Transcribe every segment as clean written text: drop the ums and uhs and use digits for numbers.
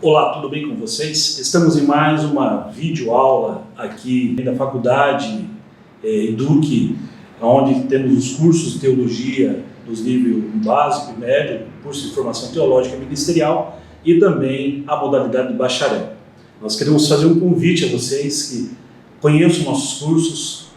Olá, tudo bem com vocês? Estamos em mais uma videoaula aqui da Faculdade Eduque, onde temos os cursos de teologia dos níveis básico e médio, curso de formação teológica e ministerial e também a modalidade de bacharel. Nós queremos fazer um convite a vocês que conheçam nossos cursos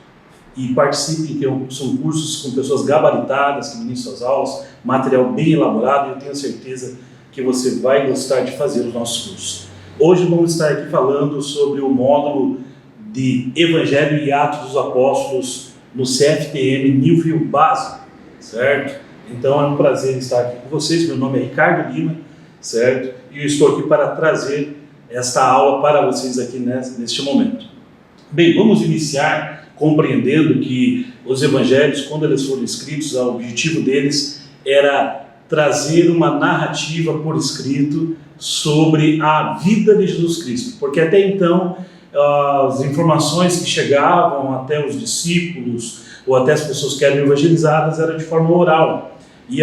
e participem, que são cursos com pessoas gabaritadas, que ministram as aulas, material bem elaborado, e eu tenho certeza que você vai gostar de fazer os nossos cursos. Hoje vamos estar aqui falando sobre o módulo de Evangelho e Atos dos Apóstolos no CFTM nível básico, certo? Então é um prazer estar aqui com vocês. Meu nome é Ricardo Lima, certo? E eu estou aqui para trazer esta aula para vocês aqui neste momento. Bem, vamos iniciar compreendendo que os evangelhos, quando eles foram escritos, o objetivo deles era trazer uma narrativa por escrito sobre a vida de Jesus Cristo, porque até então as informações que chegavam até os discípulos ou até as pessoas que eram evangelizadas eram de forma oral, e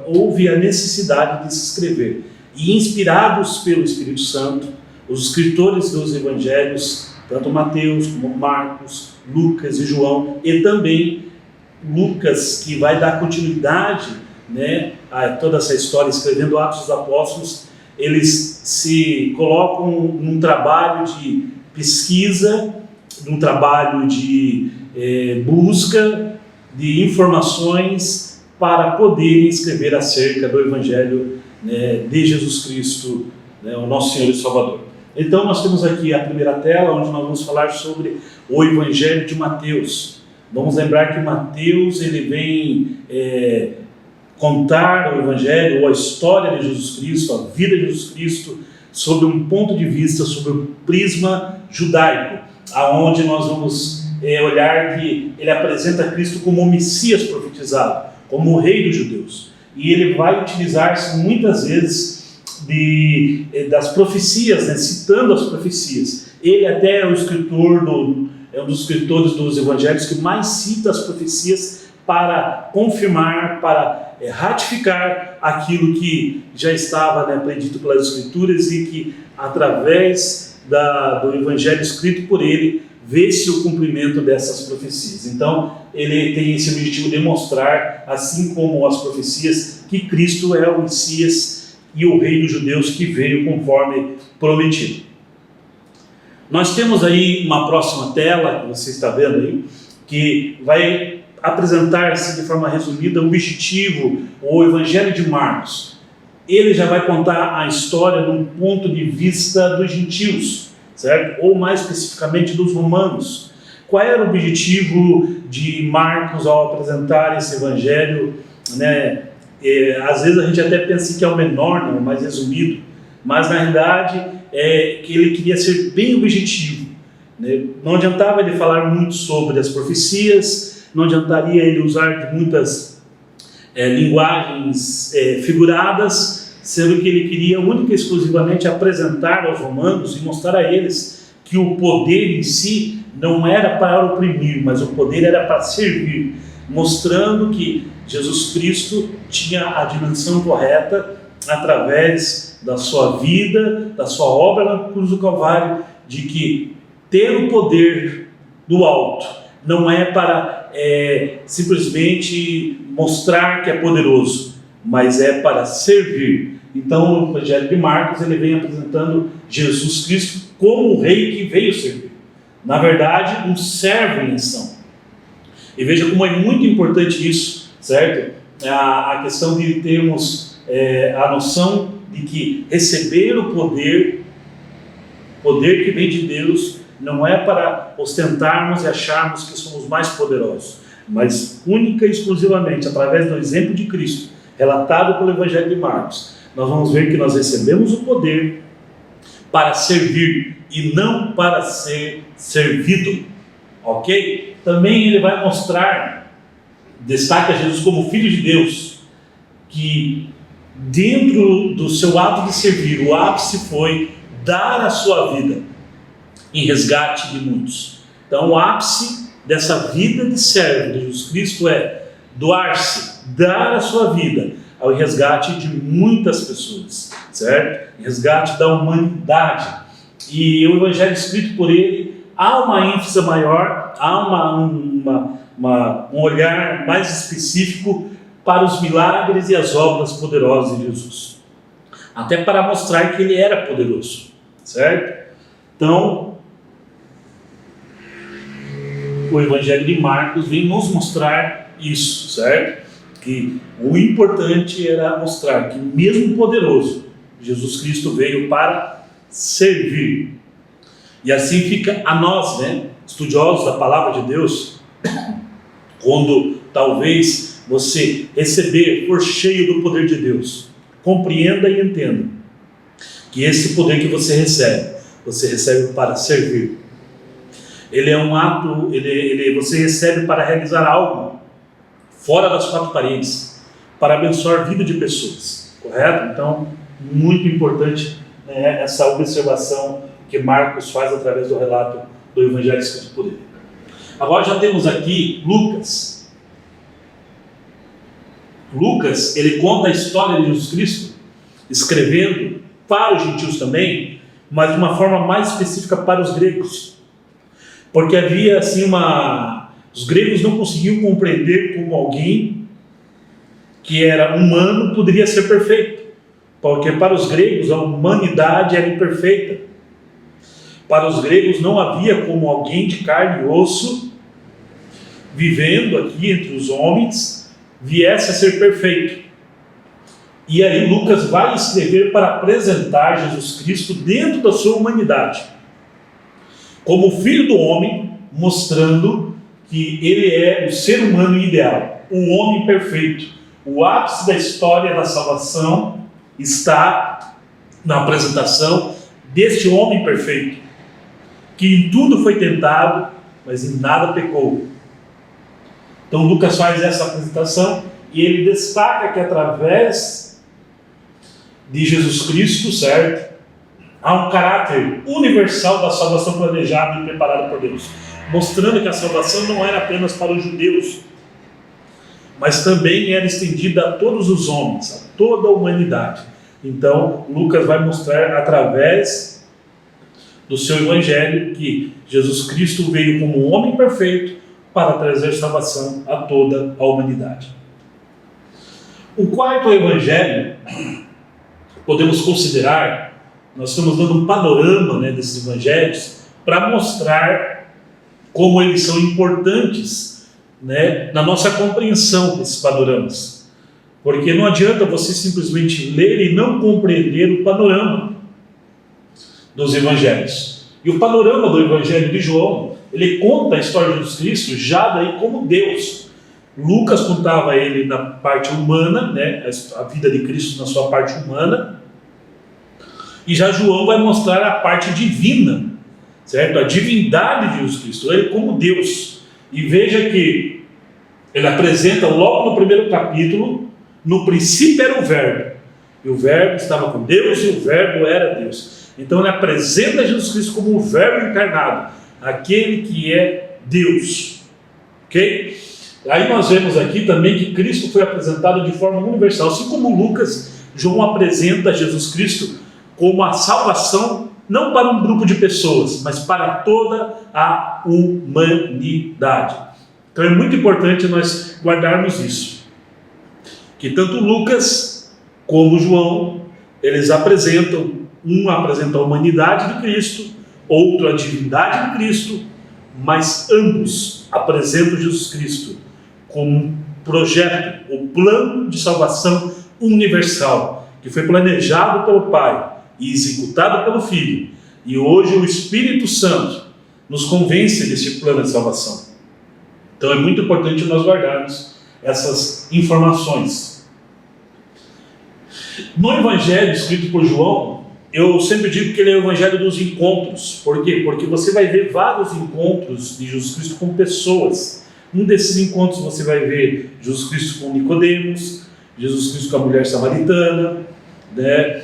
houve a necessidade de se escrever, e inspirados pelo Espírito Santo, os escritores dos evangelhos, tanto Mateus como Marcos, Lucas e João, e também Lucas, que vai dar continuidade a toda essa história, escrevendo Atos dos Apóstolos. Eles se colocam num trabalho de pesquisa, num trabalho de busca de informações para poderem escrever acerca do Evangelho de Jesus Cristo, o nosso Senhor e Salvador. Então nós temos aqui a primeira tela, onde nós vamos falar sobre o Evangelho de Mateus. Vamos lembrar que Mateus ele vem contar o Evangelho ou a história de Jesus Cristo, a vida de Jesus Cristo, sob um ponto de vista, sob o prisma judaico, aonde nós vamos olhar que ele apresenta Cristo como o Messias profetizado, como o Rei dos Judeus. E ele vai utilizar-se muitas vezes das profecias, citando as profecias. Ele até é um dos escritores dos Evangelhos que mais cita as profecias para confirmar, para ratificar aquilo que já estava predito pelas Escrituras, e que através do Evangelho escrito por ele vê-se o cumprimento dessas profecias. Então ele tem esse objetivo de mostrar, assim como as profecias, que Cristo é o Messias e o Rei dos Judeus que veio conforme prometido. Nós temos aí uma próxima tela, que você está vendo aí, que vai apresentar-se de forma resumida o objetivo, o Evangelho de Marcos. Ele já vai contar a história de um ponto de vista dos gentios, certo? Ou mais especificamente dos romanos. Qual era o objetivo de Marcos ao apresentar esse Evangelho, às vezes a gente até pensa que é o menor, o mais resumido, mas na realidade é que ele queria ser bem objetivo. Não adiantava ele falar muito sobre as profecias, não adiantaria ele usar de muitas linguagens figuradas, sendo que ele queria única e exclusivamente apresentar aos romanos e mostrar a eles que o poder em si não era para oprimir, mas o poder era para servir, mostrando que Jesus Cristo tinha a dimensão correta através da sua vida, da sua obra na cruz do Calvário, de que ter o poder do alto não é para simplesmente mostrar que é poderoso, mas é para servir. Então o Evangelho de Marcos ele vem apresentando Jesus Cristo como o Rei que veio servir. Na verdade, um servo em ação. E veja como é muito importante isso, certo? A questão de termos a noção de que receber o poder que vem de Deus, não é para ostentarmos e acharmos que somos mais poderosos, mas única e exclusivamente através do exemplo de Cristo, relatado pelo Evangelho de Marcos, nós vamos ver que nós recebemos o poder para servir e não para ser servido, ok? Também ele vai mostrar, destaca Jesus como Filho de Deus, que dentro do seu ato de servir, o ápice foi dar a sua vida em resgate de muitos. Então o ápice dessa vida de servo de Jesus Cristo é doar-se, dar a sua vida, ao resgate de muitas pessoas, certo? Resgate da humanidade. E o evangelho escrito por ele há uma ênfase maior, há um olhar mais específico para os milagres e as obras poderosas de Jesus, até para mostrar que ele era poderoso, certo? Então, o evangelho de Marcos vem nos mostrar isso, certo? Que o importante era mostrar que mesmo poderoso, Jesus Cristo veio para servir. E assim fica a nós, né, estudiosos da palavra de Deus, quando talvez você for cheio do poder de Deus, compreenda e entenda que esse poder que você recebe para servir. Ele é um ato, você recebe para realizar algo fora das quatro paredes, para abençoar a vida de pessoas, correto? Então, muito importante, né, essa observação que Marcos faz através do relato do evangelho escrito por ele. Agora já temos aqui Lucas. Lucas, ele conta a história de Jesus Cristo, escrevendo para os gentios também, mas de uma forma mais específica para os gregos. Porque havia assim os gregos não conseguiam compreender como alguém que era humano poderia ser perfeito. Porque para os gregos a humanidade era imperfeita. Para os gregos não havia como alguém de carne e osso, vivendo aqui entre os homens, viesse a ser perfeito. E aí Lucas vai escrever para apresentar Jesus Cristo dentro da sua humanidade, como filho do homem, mostrando que ele é o ser humano ideal, o homem perfeito. O ápice da história da salvação está na apresentação deste homem perfeito, que em tudo foi tentado, mas em nada pecou. Então Lucas faz essa apresentação e ele destaca que através de Jesus Cristo, certo, há um caráter universal da salvação planejada e preparada por Deus, mostrando que a salvação não era apenas para os judeus, mas também era estendida a todos os homens, a toda a humanidade. Então Lucas vai mostrar através do seu evangelho que Jesus Cristo veio como um homem perfeito para trazer salvação a toda a humanidade. O quarto evangelho, podemos considerar, nós estamos dando um panorama, né, desses evangelhos, para mostrar como eles são importantes, né, na nossa compreensão desses panoramas. Porque não adianta você simplesmente ler e não compreender o panorama dos evangelhos. E o panorama do evangelho de João, ele conta a história de Jesus Cristo já daí como Deus. Lucas contava ele na parte humana, né, a vida de Cristo na sua parte humana, e já João vai mostrar a parte divina, certo? A divindade de Jesus Cristo, ele como Deus. E veja que ele apresenta logo no primeiro capítulo: no princípio era o Verbo, e o Verbo estava com Deus, e o Verbo era Deus. Então ele apresenta Jesus Cristo como o Verbo encarnado, aquele que é Deus, ok? Aí nós vemos aqui também que Cristo foi apresentado de forma universal, assim como Lucas, João apresenta Jesus Cristo como a salvação, não para um grupo de pessoas, mas para toda a humanidade. Então é muito importante nós guardarmos isso, que tanto Lucas como João, eles apresentam, um apresenta a humanidade de Cristo, outro a divindade de Cristo, mas ambos apresentam Jesus Cristo como um projeto, o plano de salvação universal, que foi planejado pelo Pai e executado pelo Filho, e hoje o Espírito Santo nos convence desse plano de salvação. Então é muito importante nós guardarmos essas informações. No Evangelho escrito por João, eu sempre digo que ele é o Evangelho dos encontros. Por quê? Porque você vai ver vários encontros de Jesus Cristo com pessoas. Um desses encontros você vai ver Jesus Cristo com Nicodemos, Jesus Cristo com a mulher samaritana, né?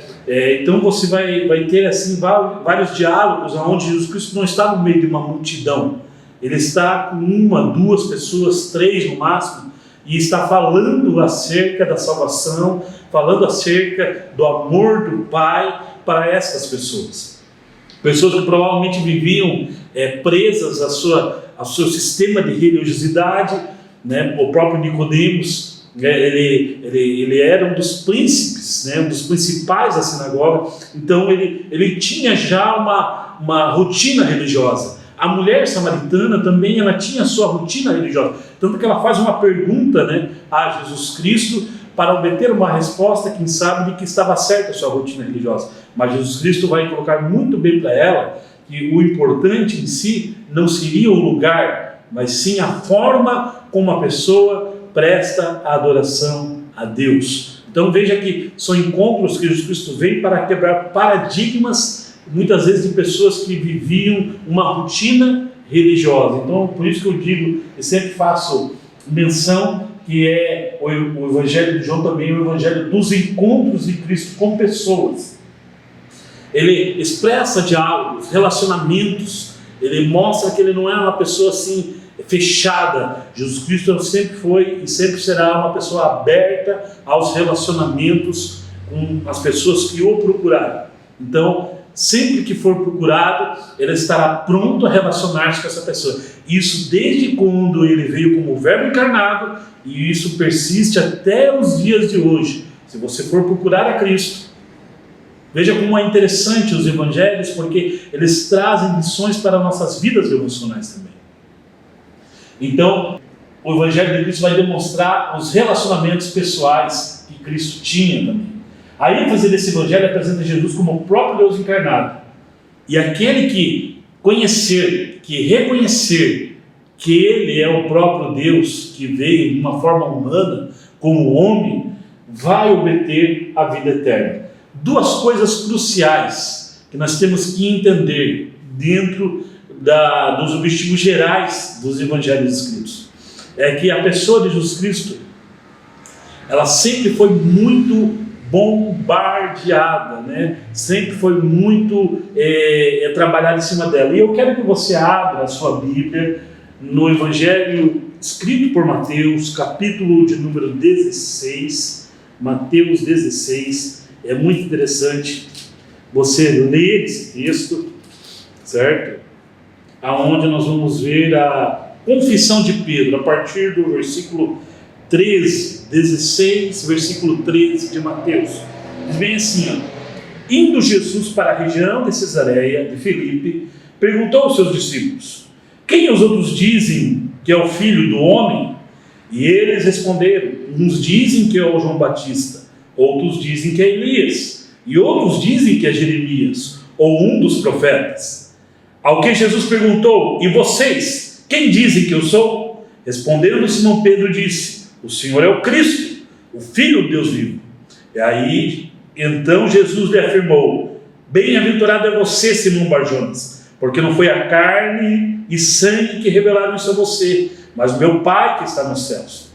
Então você vai ter assim vários diálogos onde Jesus Cristo não está no meio de uma multidão. Ele está com uma, duas pessoas, três no máximo, e está falando acerca da salvação, falando acerca do amor do Pai para essas pessoas. Pessoas que provavelmente viviam presas ao seu sistema de religiosidade, né? O próprio Nicodemos, ele era um dos príncipes, né? Um dos principais da sinagoga, então ele tinha já uma rotina religiosa. A mulher samaritana também ela tinha a sua rotina religiosa, tanto que ela faz uma pergunta, né, a Jesus Cristo para obter uma resposta, quem sabe, de que estava certa a sua rotina religiosa. Mas Jesus Cristo vai colocar muito bem para ela que o importante em si não seria o lugar, mas sim a forma como a pessoa presta a adoração a Deus. Então veja que são encontros que Jesus Cristo vem para quebrar paradigmas, muitas vezes de pessoas que viviam uma rotina religiosa. Então por isso que eu digo, e sempre faço menção, que é o Evangelho de João também, o Evangelho dos encontros de Cristo com pessoas. Ele expressa diálogos, relacionamentos, ele mostra que ele não é uma pessoa assim fechada. Jesus Cristo sempre foi e sempre será uma pessoa aberta aos relacionamentos com as pessoas que o procurarem. Então, sempre que for procurado, ele estará pronto a relacionar-se com essa pessoa. Isso desde quando ele veio como Verbo encarnado, e isso persiste até os dias de hoje. Se você for procurar a Cristo, veja como é interessante os evangelhos, porque eles trazem lições para nossas vidas devocionais também. Então, o Evangelho de Cristo vai demonstrar os relacionamentos pessoais que Cristo tinha também. A ênfase desse Evangelho apresenta Jesus como o próprio Deus encarnado. E aquele que conhecer, que reconhecer que Ele é o próprio Deus que veio de uma forma humana, como homem, vai obter a vida eterna. Duas coisas cruciais que nós temos que entender dentro dos objetivos gerais dos evangelhos escritos. É que a pessoa de Jesus Cristo, ela sempre foi muito bombardeada, né? Sempre foi muito trabalhada em cima dela. E eu quero que você abra a sua Bíblia no Evangelho escrito por Mateus, capítulo de número 16, Mateus 16, é muito interessante você ler esse texto, certo? Aonde nós vamos ver a confissão de Pedro, a partir do versículo 13, 16, versículo 13 de Mateus. Diz bem assim, ó: indo Jesus para a região de Cesareia de Filipe, perguntou aos seus discípulos: quem os outros dizem que é o Filho do Homem? E eles responderam: uns dizem que é o João Batista, outros dizem que é Elias, e outros dizem que é Jeremias, ou um dos profetas. Ao que Jesus perguntou: e vocês, quem dizem que eu sou? Respondendo, Simão Pedro disse: o Senhor é o Cristo, o Filho de Deus vivo. E aí, então Jesus lhe afirmou: bem-aventurado é você, Simão Barjonas, porque não foi a carne e sangue que revelaram isso a você, mas meu Pai que está nos céus.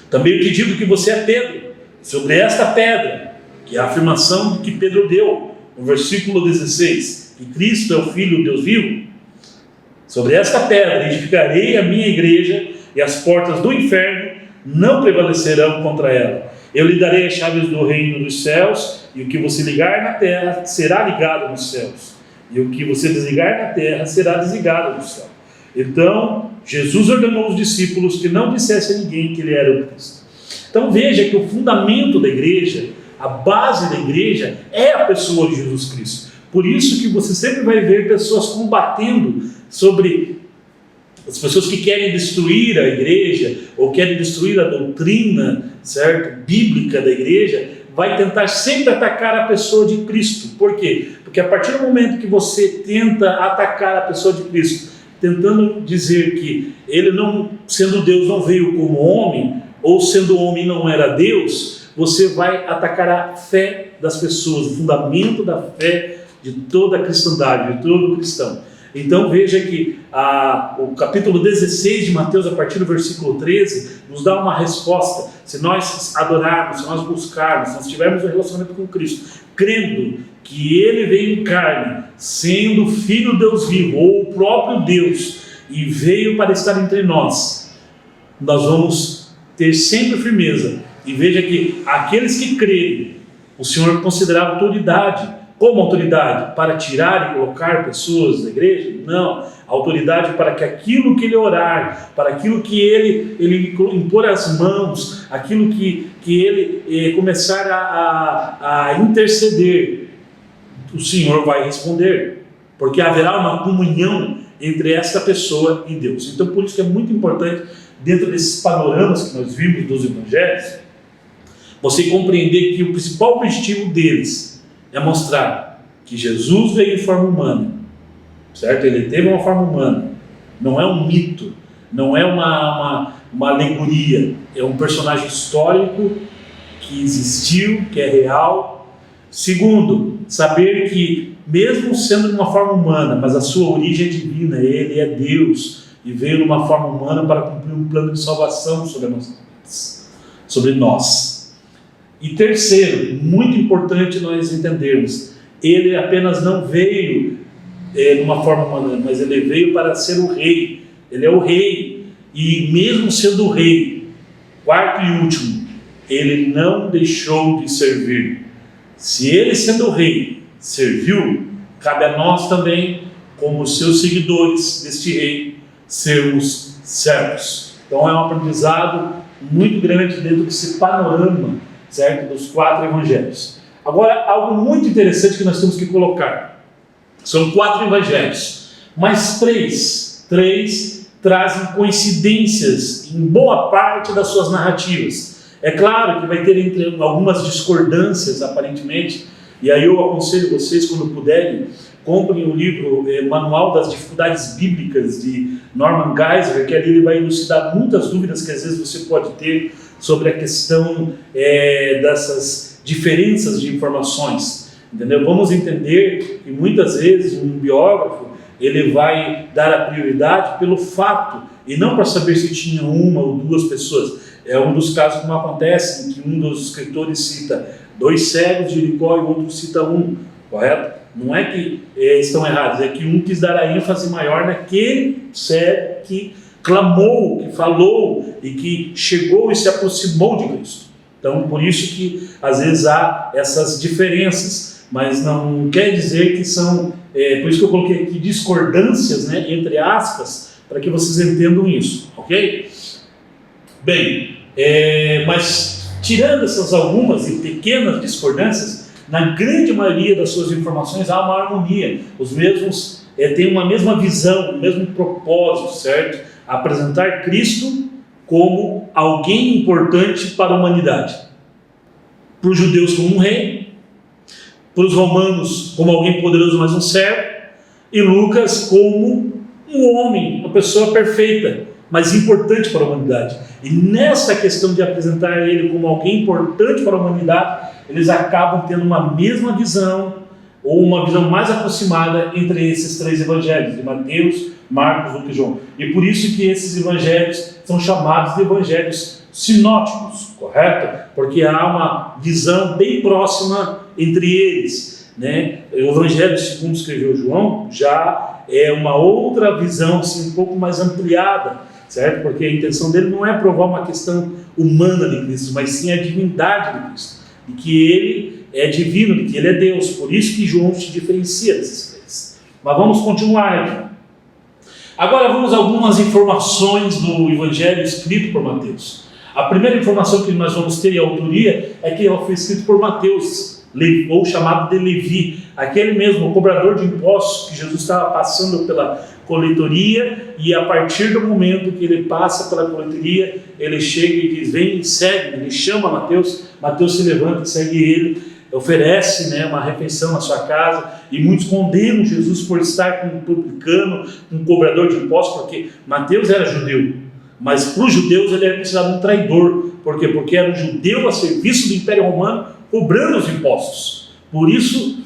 Também eu te digo que você é Pedro, sobre esta pedra, que é a afirmação que Pedro deu no versículo 16, que Cristo é o Filho de Deus vivo. Sobre esta pedra edificarei a minha igreja, e as portas do inferno não prevalecerão contra ela. Eu lhe darei as chaves do reino dos céus, e o que você ligar na terra será ligado nos céus, e o que você desligar na terra será desligado no céu. Então Jesus ordenou aos discípulos que não dissessem a ninguém que ele era o Cristo. Então veja que o fundamento da igreja, a base da igreja, é a pessoa de Jesus Cristo. Por isso que você sempre vai ver pessoas combatendo sobre as pessoas que querem destruir a igreja, ou querem destruir a doutrina, certo, bíblica da igreja, vai tentar sempre atacar a pessoa de Cristo. Por quê? Porque a partir do momento que você tenta atacar a pessoa de Cristo, tentando dizer que ele, não sendo Deus, não veio como homem, ou sendo homem não era Deus, você vai atacar a fé das pessoas, o fundamento da fé de toda a cristandade, de todo cristão. Então veja que o capítulo 16 de Mateus, a partir do versículo 13, nos dá uma resposta. Se nós adorarmos, se nós buscarmos, se nós tivermos um relacionamento com Cristo, crendo que Ele veio em carne, sendo Filho de Deus vivo, ou o próprio Deus, e veio para estar entre nós, nós vamos ter sempre firmeza. E veja que aqueles que crerem, o Senhor considerava autoridade. Como autoridade? Para tirar e colocar pessoas da igreja? Não. Autoridade para que aquilo que ele orar, para aquilo que ele impor as mãos, aquilo que ele começar a interceder, o Senhor vai responder. Porque haverá uma comunhão entre esta pessoa e Deus. Então, por isso que é muito importante, dentro desses panoramas que nós vimos dos evangelhos, você compreender que o principal objetivo deles é mostrar que Jesus veio em forma humana, certo? Ele teve uma forma humana, não é um mito, não é uma alegoria, é um personagem histórico que existiu, que é real. Segundo, saber que mesmo sendo de uma forma humana, mas a sua origem é divina, ele é Deus e veio numa forma humana para cumprir um plano de salvação sobre nós. E terceiro, muito importante nós entendermos, ele apenas não veio numa forma humana, mas ele veio para ser o rei. Ele é o rei, e mesmo sendo o rei, quarto e último, ele não deixou de servir. Se ele, sendo o rei, serviu, cabe a nós também, como seus seguidores deste rei, sermos servos. Então é um aprendizado muito grande dentro desse panorama, certo, dos 4 evangelhos. Agora, algo muito interessante que nós temos que colocar. São 4 evangelhos, mas 3 trazem coincidências em boa parte das suas narrativas. É claro que vai ter entre algumas discordâncias, aparentemente, e aí eu aconselho vocês, quando puderem, comprem o livro Manual das Dificuldades Bíblicas, de Norman Geisler, que ali ele vai elucidar muitas dúvidas que às vezes você pode ter sobre a questão dessas diferenças de informações, entendeu? Vamos entender que muitas vezes um biógrafo ele vai dar a prioridade pelo fato e não para saber se tinha uma ou 2 pessoas. É um dos casos como acontece, em que um dos escritores cita 2 cegos de Jericó e o outro cita 1, correto? Não é que estão errados, é que um quis dar a ênfase maior naquele cego que clamou, que falou e que chegou e se aproximou de Cristo. Então, por isso que às vezes há essas diferenças, mas não quer dizer que são, por isso que eu coloquei aqui discordâncias, né, entre aspas, para que vocês entendam isso, ok? Bem, mas tirando essas algumas e pequenas discordâncias, na grande maioria das suas informações há uma harmonia, os mesmos têm uma mesma visão, o mesmo propósito, certo? Apresentar Cristo como alguém importante para a humanidade. Para os judeus como um rei, para os romanos como alguém poderoso, mas um servo, e Lucas como um homem, uma pessoa perfeita, mas importante para a humanidade. E nessa questão de apresentar ele como alguém importante para a humanidade, eles acabam tendo uma mesma visão, ou uma visão mais aproximada entre esses 3 evangelhos, de Mateus, Marcos, Lucas e João. E por isso que esses evangelhos são chamados de evangelhos sinóticos, correto? Porque há uma visão bem próxima entre eles, né? O evangelho segundo escreveu João já é uma outra visão, assim, um pouco mais ampliada, certo? Porque a intenção dele não é provar uma questão humana de Cristo, mas sim a divindade de Cristo, de que ele é divino, de que ele é Deus. Por isso que João se diferencia desses 3. Mas vamos continuar aqui. Agora vamos a algumas informações do evangelho escrito por Mateus. A primeira informação que nós vamos ter, e a autoria, é que ela foi escrita por Mateus, ou chamado de Levi, aquele mesmo cobrador de impostos que Jesus estava passando pela coletoria, e a partir do momento que ele passa pela coletoria, ele chega e diz: vem, segue. Ele chama Mateus, Mateus se levanta e segue ele, oferece, né, uma refeição na sua casa, e muitos condenam Jesus por estar com um publicano, um cobrador de impostos, porque Mateus era judeu, mas para os judeus ele era considerado um traidor. Por quê? Porque era um judeu a serviço do Império Romano, cobrando os impostos. Por isso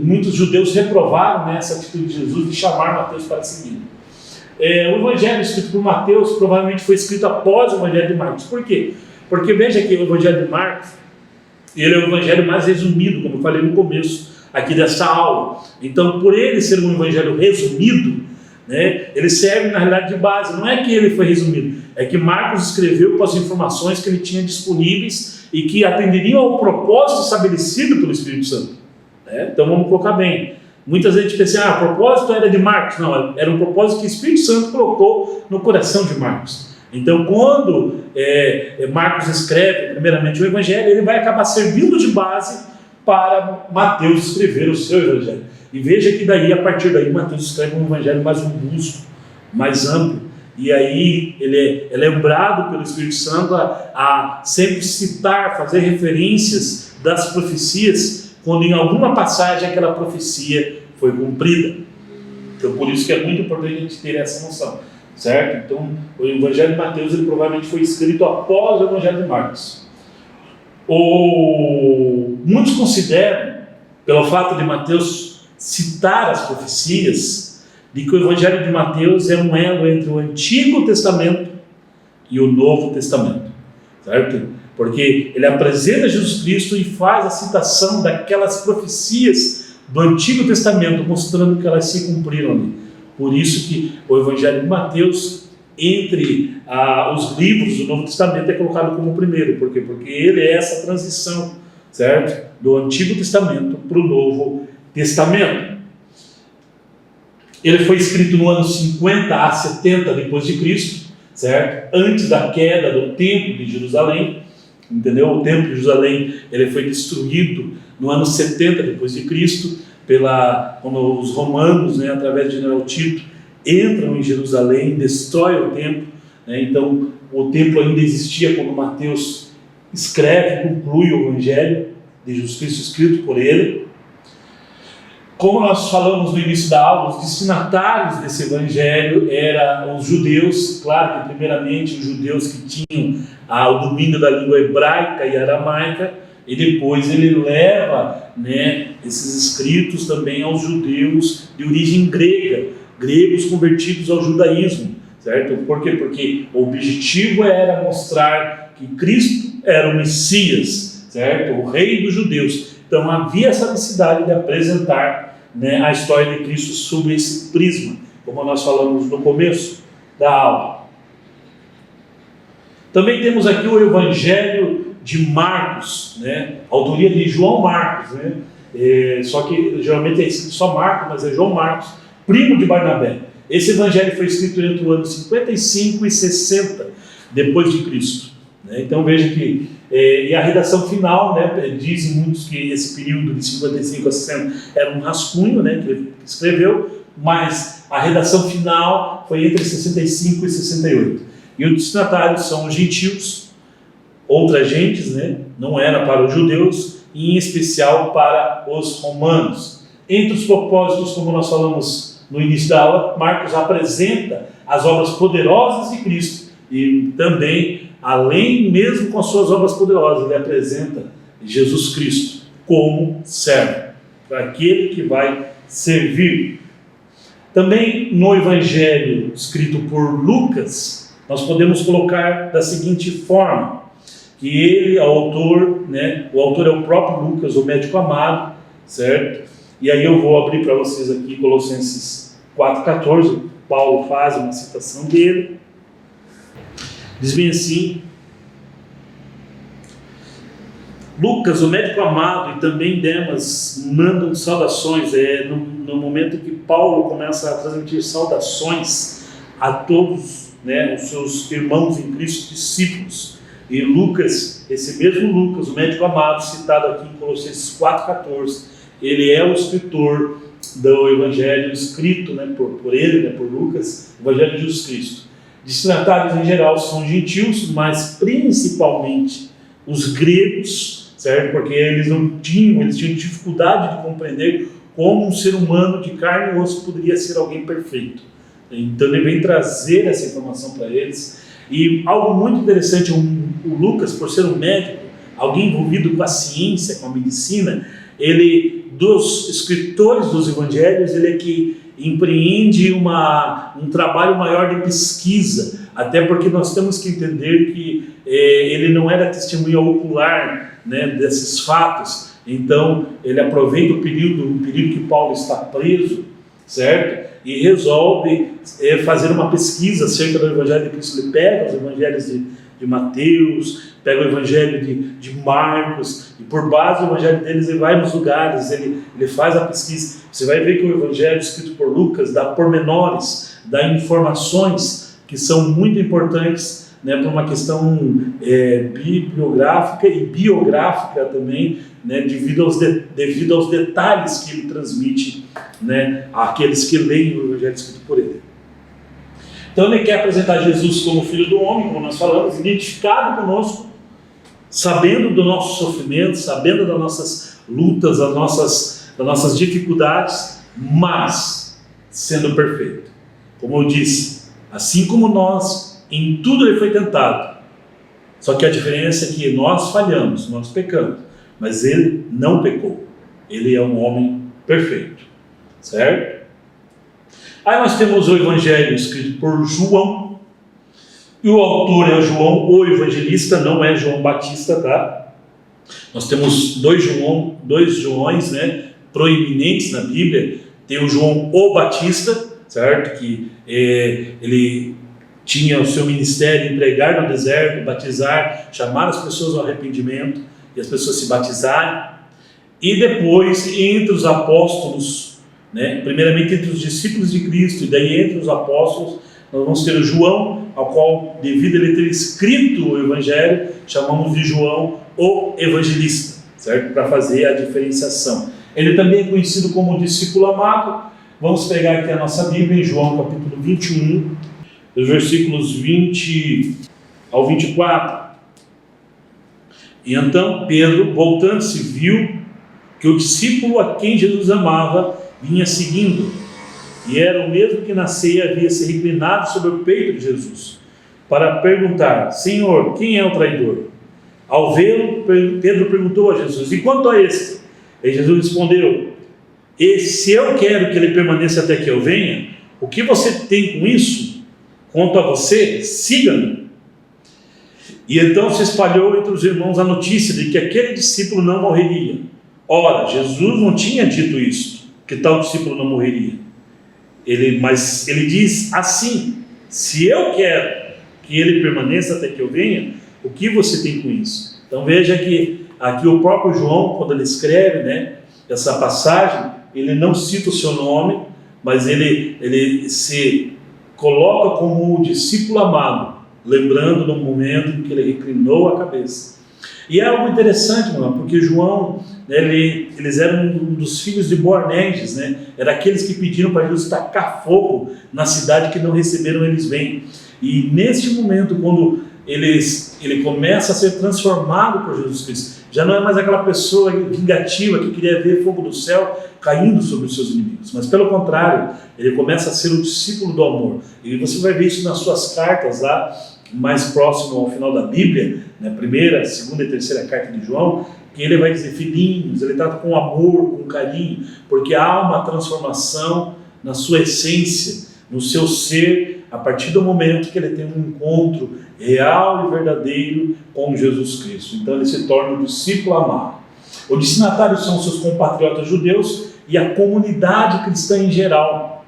muitos judeus reprovaram, né, essa atitude de Jesus de chamar Mateus para seguir. O evangelho escrito por Mateus provavelmente foi escrito após o evangelho de Marcos. Por quê? Porque veja que o evangelho de Marcos, ele é o evangelho mais resumido, como eu falei no começo aqui dessa aula. Então, por ele ser um evangelho resumido, né? Ele serve na realidade de base. Não é que ele foi resumido, é que Marcos escreveu com as informações que ele tinha disponíveis e que atenderiam ao propósito estabelecido pelo Espírito Santo, né? Então vamos colocar bem. Muitas vezes a gente pensa, o propósito era de Marcos. Não, era um propósito que o Espírito Santo colocou no coração de Marcos. Então, quando Marcos escreve, primeiramente, o Evangelho, ele vai acabar servindo de base para Mateus escrever o seu Evangelho. E veja que daí, a partir daí, Mateus escreve um Evangelho mais robusto, mais amplo. E aí ele é lembrado pelo Espírito Santo a sempre citar, fazer referências das profecias, quando em alguma passagem aquela profecia foi cumprida. Então, por isso que é muito importante a gente ter essa noção, certo? Então, o Evangelho de Mateus, ele provavelmente foi escrito após o Evangelho de Marcos. Muitos consideram, pelo fato de Mateus citar as profecias, de que o Evangelho de Mateus é um elo entre o Antigo Testamento e o Novo Testamento, certo? Porque ele apresenta Jesus Cristo e faz a citação daquelas profecias do Antigo Testamento, mostrando que elas se cumpriram ali. Por isso que o Evangelho de Mateus, entre os livros do Novo Testamento, é colocado como o primeiro. Por quê? Porque ele é essa transição, certo? Do Antigo Testamento para o Novo Testamento. Ele foi escrito no ano 50 a 70 depois de Cristo, certo? Antes da queda do Templo de Jerusalém, entendeu? O Templo de Jerusalém, ele foi destruído no ano 70 depois de Cristo, quando os romanos, né, através de general Tito, entram em Jerusalém, destroem o templo, né? Então o templo ainda existia quando Mateus escreve, conclui o Evangelho de Jesus Cristo escrito por ele. Como nós falamos no início da aula, os destinatários desse Evangelho eram os judeus, claro que primeiramente os judeus que tinham o domínio da língua hebraica e aramaica, e depois ele leva, né, esses escritos também aos judeus de origem grega, gregos convertidos ao judaísmo, certo? Por quê? Porque o objetivo era mostrar que Cristo era o Messias, certo? O rei dos judeus. Então havia essa necessidade de apresentar, né, a história de Cristo sob esse prisma, como nós falamos no começo da aula. Também temos aqui o Evangelho de Marcos, né? Autoria de João Marcos, né? Só que geralmente é escrito só Marcos, mas é João Marcos, primo de Barnabé. Esse Evangelho foi escrito entre o ano 55 e 60 depois de Cristo, né? Então veja que e a redação final, né, dizem muitos que esse período de 55 a 60 era um rascunho, né, que ele escreveu, mas a redação final foi entre 65 e 68. E os destinatários são os gentios, outras gentes, né, não era para os judeus, e em especial para os romanos. Entre os propósitos, como nós falamos no início da aula, Marcos apresenta as obras poderosas de Cristo e também, além mesmo com as suas obras poderosas, ele apresenta Jesus Cristo como servo, para aquele que vai servir. Também no Evangelho escrito por Lucas, nós podemos colocar da seguinte forma, que ele, o autor é o próprio Lucas, o médico amado, certo? E aí eu vou abrir para vocês aqui Colossenses 4,14, Paulo faz uma citação dele, diz bem assim: Lucas, o médico amado, e também Demas mandam saudações. No momento que Paulo começa a transmitir saudações a todos, né, os seus irmãos em Cristo, discípulos. E Lucas, esse mesmo Lucas, o médico amado, citado aqui em Colossenses 4,14, ele é o escritor do Evangelho escrito, né, por ele, né, por Lucas, o Evangelho de Jesus Cristo. Destinatários em geral são gentios, mas principalmente os gregos, certo? Porque eles tinham dificuldade de compreender como um ser humano de carne e osso poderia ser alguém perfeito. Então ele vem trazer essa informação para eles. E algo muito interessante, o Lucas, por ser um médico, alguém envolvido com a ciência, com a medicina, ele, dos escritores dos evangelhos, ele é que empreende um trabalho maior de pesquisa, até porque nós temos que entender que ele não era testemunha ocular, né, desses fatos. Então ele aproveita o período que Paulo está preso, certo? e resolve fazer uma pesquisa acerca do Evangelho de Cristo. Ele pega os Evangelhos de Mateus, pega o Evangelho de Marcos, e por base do Evangelho deles ele vai nos lugares, ele faz a pesquisa. Você vai ver que o Evangelho escrito por Lucas dá pormenores, dá informações que são muito importantes, né, para uma questão bibliográfica e biográfica também, né, devido aos detalhes que ele transmite, né, àqueles que leem o Evangelho escrito por ele. Então ele quer apresentar Jesus como Filho do Homem, como nós falamos, identificado conosco, sabendo do nosso sofrimento, sabendo das nossas lutas, das nossas dificuldades, mas sendo perfeito. Como eu disse, assim como nós, em tudo ele foi tentado. Só que a diferença é que nós falhamos, nós pecamos, mas ele não pecou. Ele é um homem perfeito, certo? Aí nós temos o Evangelho escrito por João, e o autor é João, o evangelista, não é João Batista, tá? Nós temos dois Joões, né, proeminentes na Bíblia. Tem o João o Batista, certo? Que ele tinha o seu ministério em pregar no deserto, batizar, chamar as pessoas ao arrependimento e as pessoas se batizarem. E depois, entre os apóstolos, né, primeiramente entre os discípulos de Cristo, e daí entre os apóstolos, nós vamos ter o João, ao qual, devido a ele ter escrito o Evangelho, chamamos de João o Evangelista, certo? Para fazer a diferenciação. Ele também é conhecido como discípulo amado. Vamos pegar aqui a nossa Bíblia em João capítulo 21, dos versículos 20 ao 24. E então Pedro, voltando-se, viu que o discípulo a quem Jesus amava vinha seguindo, e era o mesmo que na ceia havia se reclinado sobre o peito de Jesus, para perguntar: Senhor, quem é o traidor? Ao vê-lo, Pedro perguntou a Jesus: e quanto a este? E Jesus respondeu: e se eu quero que ele permaneça até que eu venha, o que você tem com isso? Quanto a você, siga-me. E então se espalhou entre os irmãos a notícia de que aquele discípulo não morreria. Ora, Jesus não tinha dito isso, que tal discípulo não morreria. Mas ele diz assim: se eu quero que ele permaneça até que eu venha, o que você tem com isso? Então veja que aqui o próprio João, quando ele escreve, né, essa passagem, ele não cita o seu nome, mas ele se coloca como o discípulo amado, lembrando do momento em que ele reclinou a cabeça. E é algo interessante, meu irmão, porque João, né, eles eram um dos filhos de Boanerges, né? Eram aqueles que pediram para Jesus tacar fogo na cidade que não receberam, eles vêm. E neste momento, quando ele começa a ser transformado por Jesus Cristo, já não é mais aquela pessoa vingativa que queria ver fogo do céu caindo sobre os seus inimigos, mas pelo contrário, ele começa a ser o discípulo do amor. E você vai ver isso nas suas cartas lá, mais próximo ao final da Bíblia, né, primeira, segunda e terceira carta de João, que ele vai dizer: filhinhos, ele trata com amor, com carinho, porque há uma transformação na sua essência, no seu ser, a partir do momento que ele tem um encontro real e verdadeiro com Jesus Cristo. Então ele se torna o discípulo amado. O destinatário são seus compatriotas judeus e a comunidade cristã em geral,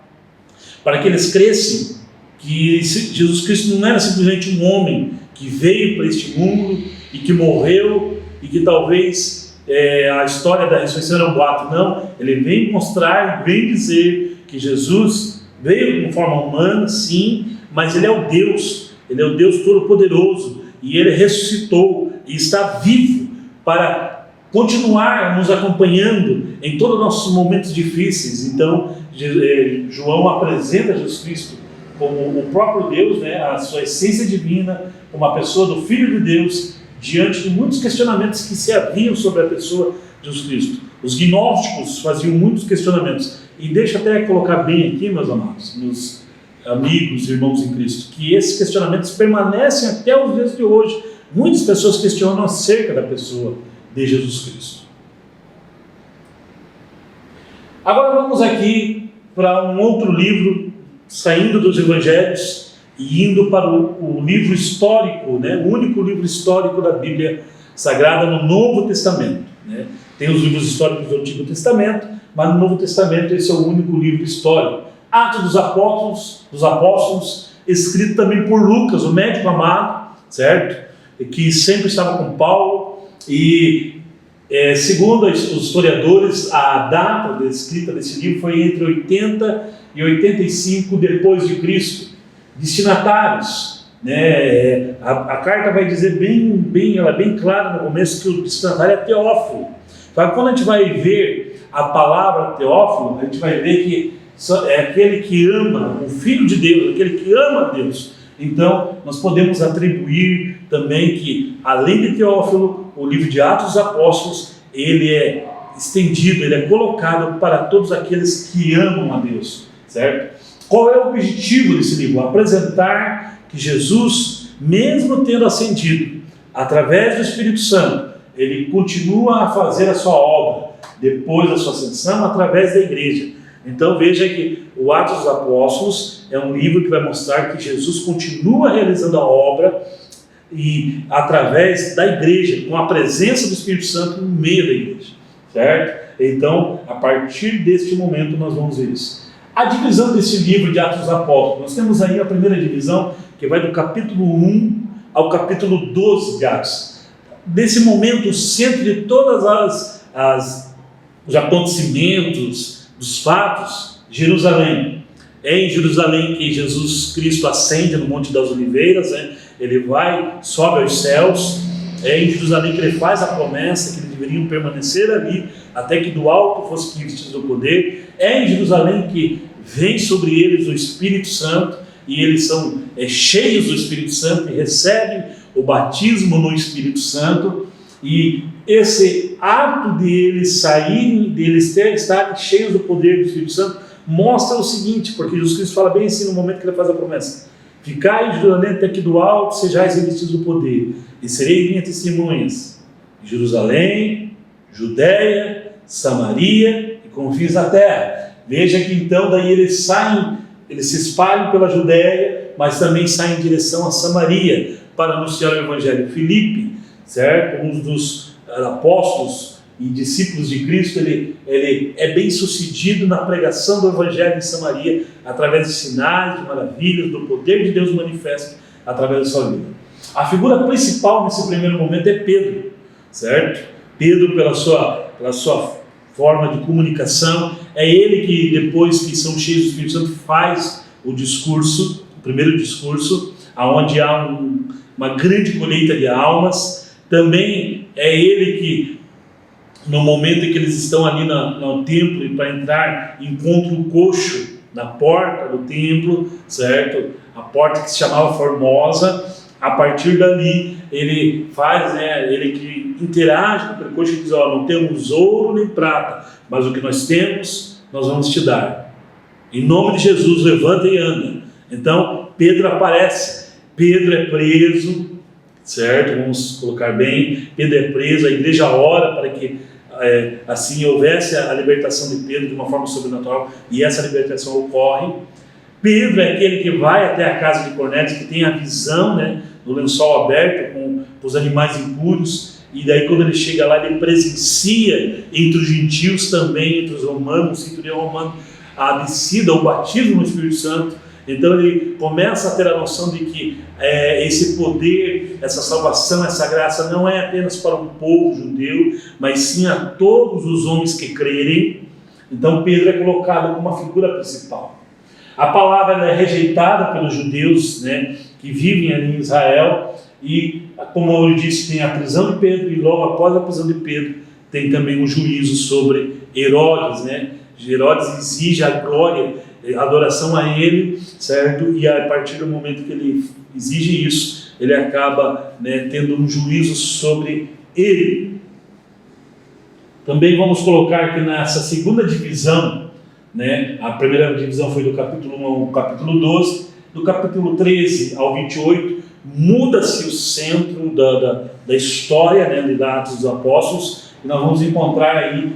para que eles cresçam que Jesus Cristo não era simplesmente um homem que veio para este mundo e que morreu e que talvez a história da ressurreição era um boato. Não, ele vem mostrar, vem dizer que Jesus veio de forma humana, sim, mas ele é o Deus Todo-Poderoso, e ele ressuscitou e está vivo para continuar nos acompanhando em todos os nossos momentos difíceis. Então João apresenta Jesus Cristo como o próprio Deus, né, a sua essência divina, como a pessoa do Filho de Deus, diante de muitos questionamentos que se haviam sobre a pessoa de Jesus Cristo. Os gnósticos faziam muitos questionamentos, e deixa até colocar bem aqui, meus amados, meus amigos, irmãos em Cristo, que esses questionamentos permanecem até os dias de hoje. Muitas pessoas questionam acerca da pessoa de Jesus Cristo. Agora vamos aqui para um outro livro, saindo dos evangelhos e indo para o livro histórico, né? O único livro histórico da Bíblia Sagrada no Novo Testamento, né? Tem os livros históricos do Antigo Testamento, mas no Novo Testamento esse é o único livro histórico. Atos dos Apóstolos, escrito também por Lucas, o médico amado, certo? Que sempre estava com Paulo, e segundo os historiadores, a data da escrita desse livro foi entre 80 e 85 depois de Cristo. Destinatários, né? A carta vai dizer ela é bem clara no começo que o destinatário é Teófilo. Então, quando a gente vai ver a palavra Teófilo, a gente vai ver que é aquele que ama o Filho de Deus, aquele que ama a Deus. Então, nós podemos atribuir também que, além de Teófilo, o livro de Atos dos Apóstolos, ele é estendido, ele é colocado para todos aqueles que amam a Deus, certo? Qual é o objetivo desse livro? Apresentar que Jesus, mesmo tendo ascendido, através do Espírito Santo, ele continua a fazer a sua obra, depois da sua ascensão, através da igreja. Então veja que o Atos dos Apóstolos é um livro que vai mostrar que Jesus continua realizando a obra e através da igreja, com a presença do Espírito Santo no meio da igreja, certo? Então, a partir deste momento nós vamos ver isso. A divisão desse livro de Atos dos Apóstolos, nós temos aí a primeira divisão, que vai do capítulo 1 ao capítulo 12 de Atos. Nesse momento, o centro de todos os acontecimentos, dos fatos, Jerusalém. É em Jerusalém que Jesus Cristo ascende no Monte das Oliveiras, né? Ele sobe aos céus. É em Jerusalém que ele faz a promessa que eles deveriam permanecer ali até que do alto fosse vestidos do poder. É em Jerusalém que vem sobre eles o Espírito Santo e eles são cheios do Espírito Santo e recebem o batismo no Espírito Santo. E esse ato de eles saírem, de eles estarem cheios do poder do Espírito Santo, mostra o seguinte, porque Jesus Cristo fala bem assim no momento que ele faz a promessa: ficai em Jerusalém até que do alto sejais revestidos do poder, e sereis minhas testemunhas em Jerusalém, Judéia, Samaria e confins da terra. Veja que então daí eles se espalham pela Judéia, mas também saem em direção a Samaria para anunciar o Evangelho. Filipe, certo? Um dos apóstolos e discípulos de Cristo, ele é bem sucedido na pregação do Evangelho em Samaria, através de sinais, de maravilhas, do poder de Deus manifesto através da sua vida. A figura principal nesse primeiro momento é Pedro, certo? Pedro, pela sua forma de comunicação, é ele que, depois que são cheios do Espírito Santo, faz o primeiro discurso, onde há uma grande colheita de almas. Também é ele que, no momento em que eles estão ali no templo, e para entrar, encontra o coxo na porta do templo, certo? A porta que se chamava Formosa. A partir dali, ele ele que interage com o coxo e diz: não temos ouro nem prata, mas o que nós temos, nós vamos te dar. Em nome de Jesus, levanta e anda. Então, Pedro aparece. Pedro é preso, certo? Vamos colocar bem. Pedro é preso, a igreja ora para que assim houvesse a libertação de Pedro de uma forma sobrenatural, e essa libertação ocorre. Pedro é aquele que vai até a casa de Cornélio, que tem a visão, né, do lençol aberto com os animais impuros, e daí quando ele chega lá, ele presencia entre os gentios também, entre os romanos, o cinturão romano, a descida, o batismo no Espírito Santo. Então ele começa a ter a noção de que esse poder, essa salvação, essa graça não é apenas para o povo judeu, mas sim a todos os homens que crerem. Então Pedro é colocado como uma figura principal. A palavra é rejeitada pelos judeus, né, que vivem ali em Israel, e como eu disse, tem a prisão de Pedro, e logo após a prisão de Pedro tem também um juízo sobre Herodes, né? Herodes exige a glória, a adoração a ele, certo? E a partir do momento que ele exige isso, ele acaba, né, tendo um juízo sobre ele. Também vamos colocar que nessa segunda divisão, né, a primeira divisão foi do capítulo 1 ao capítulo 12, do capítulo 13 ao 28, muda-se o centro da história, né, de Atos dos Apóstolos, e nós vamos encontrar aí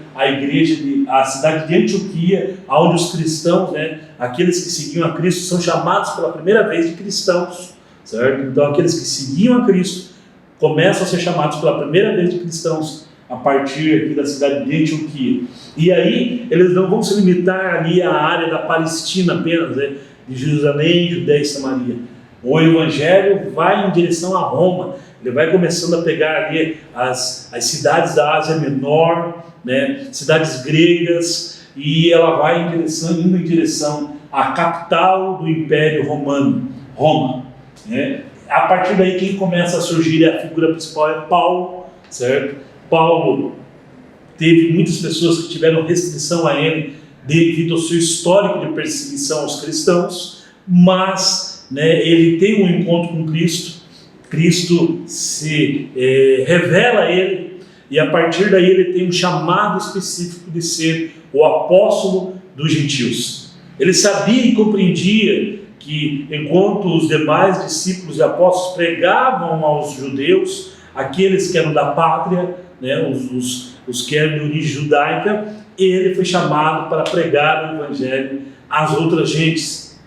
a cidade de Antioquia, onde os cristãos, né, aqueles que seguiam a Cristo, são chamados pela primeira vez de cristãos, certo? Então aqueles que seguiam a Cristo começam a ser chamados pela primeira vez de cristãos a partir aqui da cidade de Antioquia. E aí eles não vão se limitar ali à área da Palestina apenas, né, de Jerusalém, Judéia e Samaria. O evangelho vai em direção a Roma. Ele vai começando a pegar ali as cidades da Ásia Menor, né, cidades gregas, e ela vai indo em direção à capital do Império Romano, Roma. Né? A partir daí quem começa a surgir a figura principal é Paulo, certo? Paulo teve muitas pessoas que tiveram restrição a ele devido ao seu histórico de perseguição aos cristãos, mas, né, ele tem um encontro com Cristo. Cristo se revela a ele, e a partir daí ele tem um chamado específico de ser o apóstolo dos gentios. Ele sabia e compreendia que enquanto os demais discípulos e apóstolos pregavam aos judeus, aqueles que eram da pátria, né, os que eram de origem judaica, ele foi chamado para pregar o evangelho às outras gentes.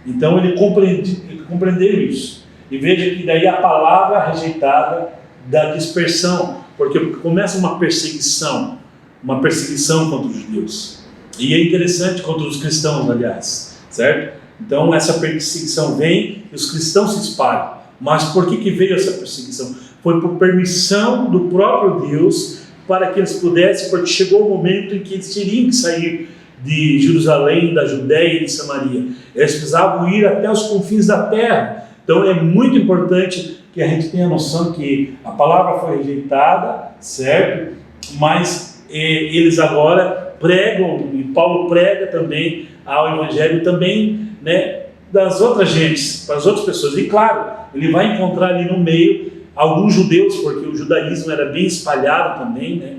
Então ele compreendeu isso. E veja que daí a palavra rejeitada da dispersão, porque começa uma perseguição contra os judeus. E é interessante contra os cristãos, aliás, certo? Então essa perseguição vem e os cristãos se espalham. Mas por que veio essa perseguição? Foi por permissão do próprio Deus, para que eles pudessem, porque chegou o momento em que eles teriam que sair de Jerusalém, da Judéia e de Samaria. Eles precisavam ir até os confins da terra. Então é muito importante que a gente tenha a noção que a palavra foi rejeitada, certo? Mas eles agora pregam, e Paulo prega também ao evangelho também, né, das outras gentes, para as outras pessoas. E claro, ele vai encontrar ali no meio alguns judeus, porque o judaísmo era bem espalhado também, né?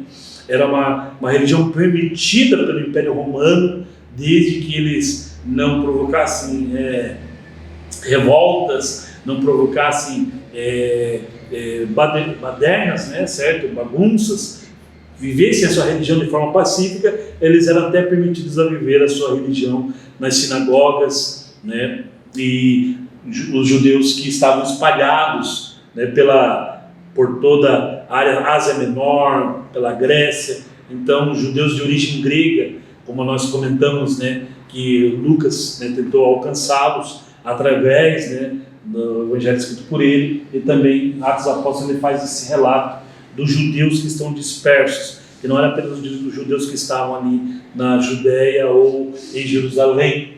Era uma religião permitida pelo Império Romano, desde que eles não provocassem revoltas, não provocassem badernas, né, certo? Bagunças, vivessem a sua religião de forma pacífica. Eles eram até permitidos a viver a sua religião nas sinagogas, né? E os judeus que estavam espalhados, né, por toda a área Ásia Menor, pela Grécia. Então, os judeus de origem grega, como nós comentamos, né, que Lucas, né, tentou alcançá-los através, né, do evangelho escrito por ele, e também Atos dos Apóstolos ele faz esse relato dos judeus que estão dispersos, que não era apenas os judeus que estavam ali na Judéia ou em Jerusalém.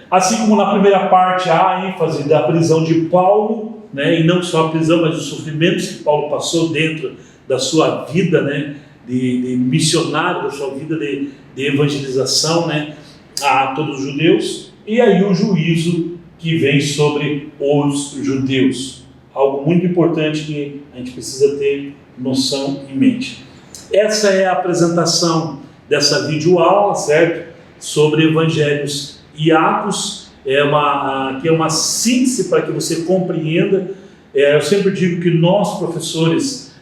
Assim como na primeira parte há a ênfase da prisão de Paulo, né, e não só a prisão, mas os sofrimentos que Paulo passou dentro da sua vida, né, de missionário, da sua vida de evangelização, né, a todos os judeus, e aí o juízo que vem sobre os judeus. Algo muito importante que a gente precisa ter noção em mente. Essa é a apresentação dessa videoaula, certo? Sobre evangelhos e Atos. Aqui é uma síntese para que você compreenda. Eu sempre digo que nós, professores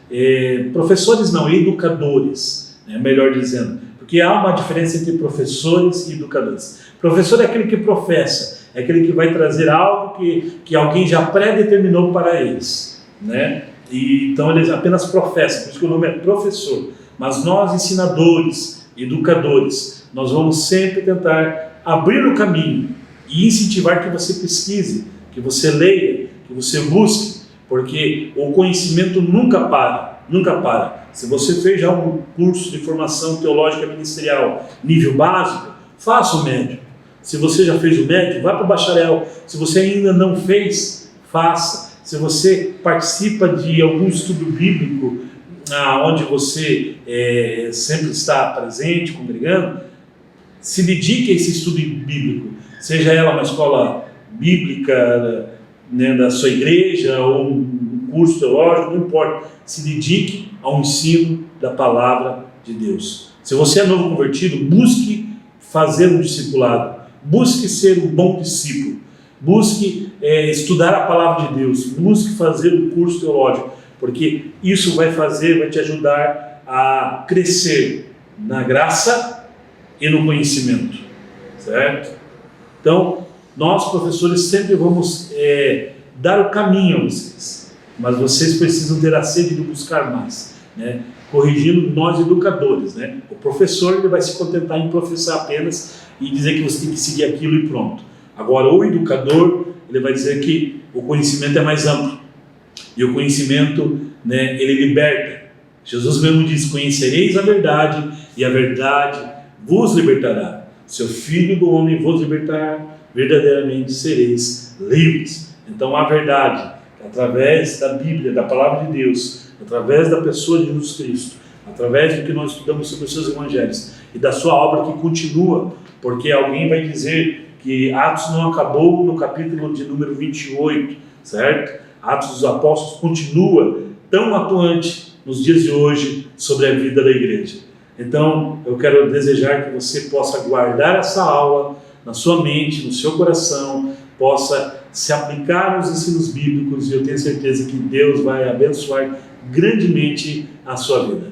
não, educadores, melhor dizendo, porque há uma diferença entre professores e educadores. Professor é aquele que professa, é aquele que vai trazer algo que alguém já pré-determinou para eles, né? E então eles apenas professam, por isso que o nome é professor. Mas nós, ensinadores, educadores, nós vamos sempre tentar abrir o caminho e incentivar que você pesquise, que você leia, que você busque, porque o conhecimento nunca para, nunca para. Se você fez já um curso de formação teológica ministerial nível básico, faça o médio. Se você já fez o médio, vá para o bacharel. Se você ainda não fez, faça. Se você participa de algum estudo bíblico, onde você sempre está presente, congregando, se dedique a esse estudo bíblico. Seja ela uma escola bíblica, né, da sua igreja, ou um curso teológico, não importa. Se dedique ao ensino da palavra de Deus. Se você é novo convertido, busque fazer um discipulado. Busque ser um bom discípulo. Busque estudar a palavra de Deus. Busque fazer um curso teológico, porque isso vai te ajudar a crescer na graça e no conhecimento, certo? Então, nós, professores, sempre vamos dar o caminho a vocês, mas vocês precisam ter a sede de buscar mais. né? Corrigindo nós educadores, né? O professor, ele vai se contentar em professar apenas e dizer que você tem que seguir aquilo e pronto. Agora, o educador, ele vai dizer que o conhecimento é mais amplo. E o conhecimento, né, ele liberta. Jesus mesmo diz: conhecereis a verdade e a verdade vos libertará. Se o Filho do Homem vos libertar, verdadeiramente sereis livres. Então a verdade, através da Bíblia, da Palavra de Deus, através da pessoa de Jesus Cristo, através do que nós estudamos sobre os seus evangelhos e da sua obra que continua, porque alguém vai dizer que Atos não acabou no capítulo de número 28, certo? Atos dos Apóstolos continua tão atuante nos dias de hoje sobre a vida da igreja. Então, eu quero desejar que você possa guardar essa aula na sua mente, no seu coração, possa se aplicar nos ensinos bíblicos, e eu tenho certeza que Deus vai abençoar grandemente a sua vida.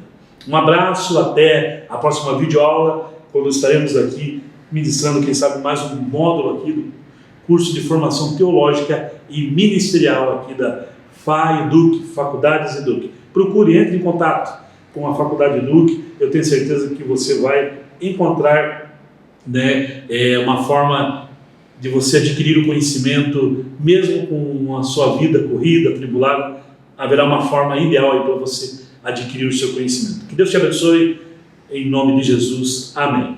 Um abraço, até a próxima videoaula, quando estaremos aqui ministrando, quem sabe, mais um módulo aqui do curso de formação teológica e ministerial aqui da FAEDUC, Faculdades EDUC. Procure, entre em contato com a Faculdade EDUC, eu tenho certeza que você vai encontrar, né, uma forma de você adquirir o conhecimento, mesmo com a sua vida corrida, atribulada, haverá uma forma ideal aí para você adquirir o seu conhecimento. Que Deus te abençoe, em nome de Jesus. Amém.